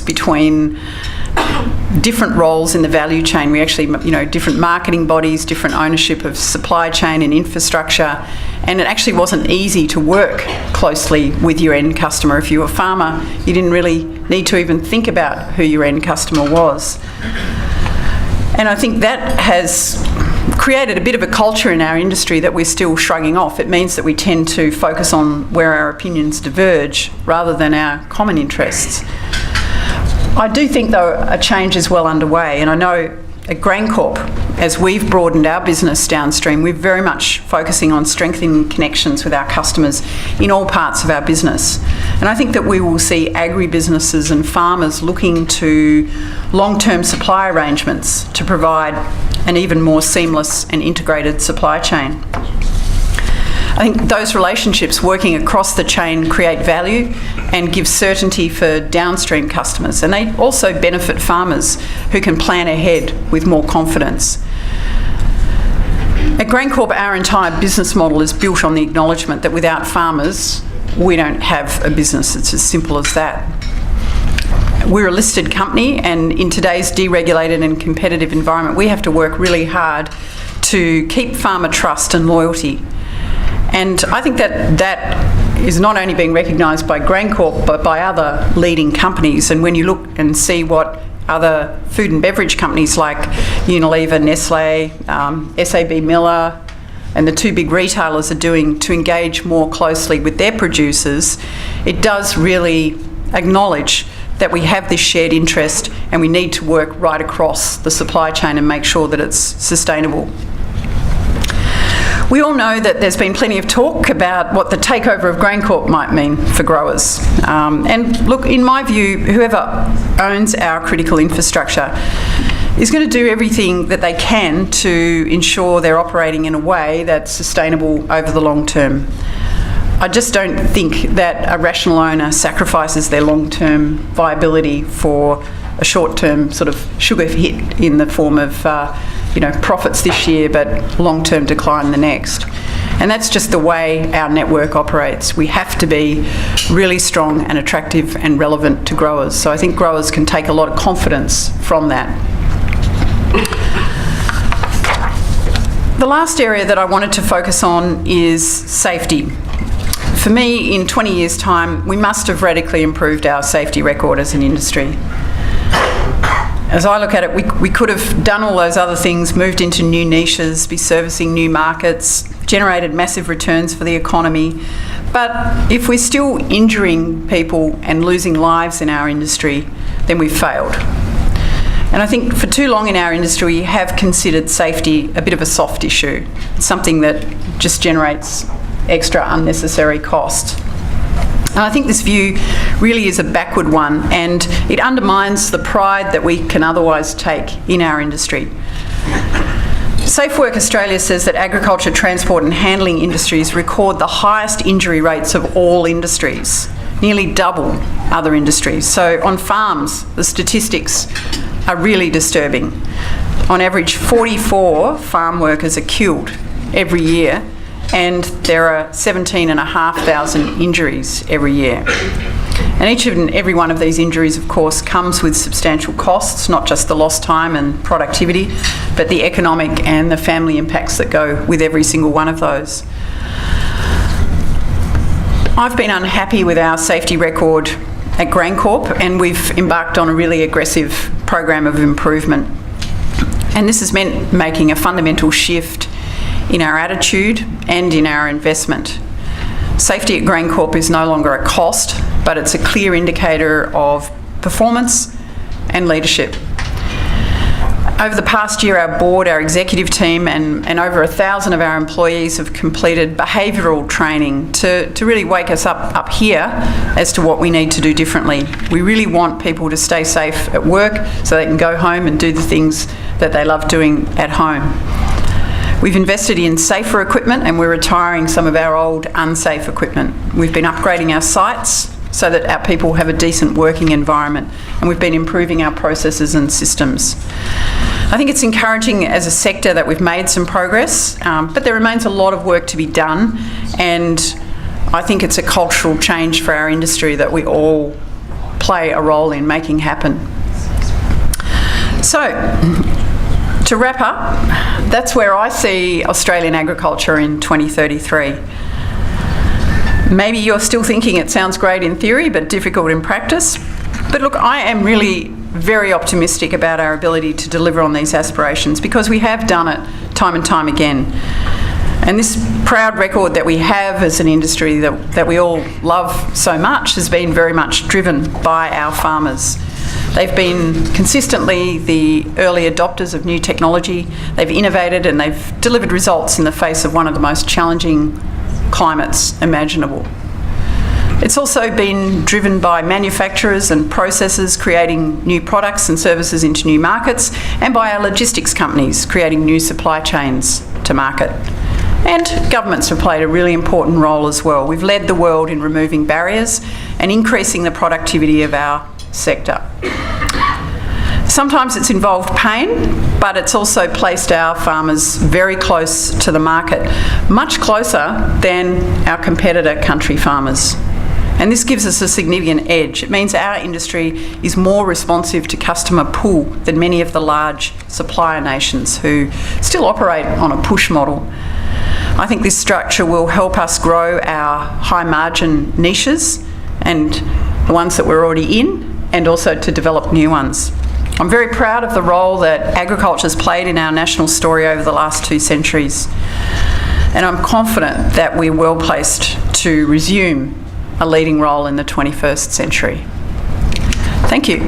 between different roles in the value chain. We actually, different marketing bodies, different ownership of supply chain and infrastructure, and it actually wasn't easy to work closely with your end customer. If you were a farmer, you didn't really need to even think about who your end customer was. And I think that has created a bit of a culture in our industry that we're still shrugging off. It means that we tend to focus on where our opinions diverge rather than our common interests. I do think, though, a change is well underway, and I know at GrainCorp, as we've broadened our business downstream, we're very much focusing on strengthening connections with our customers in all parts of our business. And I think that we will see agribusinesses and farmers looking to long-term supply arrangements to provide an even more seamless and integrated supply chain. I think those relationships working across the chain create value and give certainty for downstream customers, and they also benefit farmers who can plan ahead with more confidence. At GrainCorp, our entire business model is built on the acknowledgement that without farmers, we don't have a business. It's as simple as that. We're a listed company, and in today's deregulated and competitive environment, we have to work really hard to keep farmer trust and loyalty. And I think that is not only being recognised by GrainCorp, but by other leading companies. And when you look and see what other food and beverage companies like Unilever, Nestle, SAB Miller, and the two big retailers are doing to engage more closely with their producers, it does really acknowledge that we have this shared interest and we need to work right across the supply chain and make sure that it's sustainable. We all know that there's been plenty of talk about what the takeover of GrainCorp might mean for growers. And look, in my view, whoever owns our critical infrastructure is going to do everything that they can to ensure they're operating in a way that's sustainable over the long term. I just don't think that a rational owner sacrifices their long-term viability for a short-term sort of sugar hit in the form of profits this year but long-term decline the next. And that's just the way our network operates. We have to be really strong and attractive and relevant to growers. So I think growers can take a lot of confidence from that. The last area that I wanted to focus on is safety. For me, in 20 years' time, we must have radically improved our safety record as an industry. As I look at it, we could have done all those other things, moved into new niches, be servicing new markets, generated massive returns for the economy. But if we're still injuring people and losing lives in our industry, then we've failed. And I think for too long in our industry, we have considered safety a bit of a soft issue, something that just generates extra unnecessary cost. And I think this view really is a backward one, and it undermines the pride that we can otherwise take in our industry. Safe Work Australia says that agriculture, transport and handling industries record the highest injury rates of all industries, nearly double other industries. So on farms, the statistics are really disturbing. On average, 44 farm workers are killed every year, and there are 17,500 injuries every year. And each and every one of these injuries, of course, comes with substantial costs, not just the lost time and productivity, but the economic and the family impacts that go with every single one of those. I've been unhappy with our safety record at GrainCorp, and we've embarked on a really aggressive program of improvement. And this has meant making a fundamental shift in our attitude and in our investment. Safety at GrainCorp is no longer a cost, but it's a clear indicator of performance and leadership. Over the past year, our board, our executive team and over 1,000 of our employees have completed behavioural training to really wake us up here as to what we need to do differently. We really want people to stay safe at work so they can go home and do the things that they love doing at home. We've invested in safer equipment and we're retiring some of our old unsafe equipment. We've been upgrading our sites so that our people have a decent working environment, and we've been improving our processes and systems. I think it's encouraging as a sector that we've made some progress, but there remains a lot of work to be done, and I think it's a cultural change for our industry that we all play a role in making happen. So, to wrap up, that's where I see Australian agriculture in 2033. Maybe you're still thinking it sounds great in theory but difficult in practice. But look, I am really very optimistic about our ability to deliver on these aspirations because we have done it time and time again. And this proud record that we have as an industry that we all love so much has been very much driven by our farmers. They've been consistently the early adopters of new technology. They've innovated and they've delivered results in the face of one of the most challenging climates imaginable. It's also been driven by manufacturers and processors creating new products and services into new markets, and by our logistics companies creating new supply chains to market. And governments have played a really important role as well. We've led the world in removing barriers and increasing the productivity of our sector. Sometimes it's involved pain, but it's also placed our farmers very close to the market, much closer than our competitor country farmers. And this gives us a significant edge. It means our industry is more responsive to customer pull than many of the large supplier nations who still operate on a push model. I think this structure will help us grow our high margin niches and the ones that we're already in, and also to develop new ones. I'm very proud of the role that agriculture has played in our national story over the last 2 centuries. And I'm confident that we're well placed to resume a leading role in the 21st century. Thank you.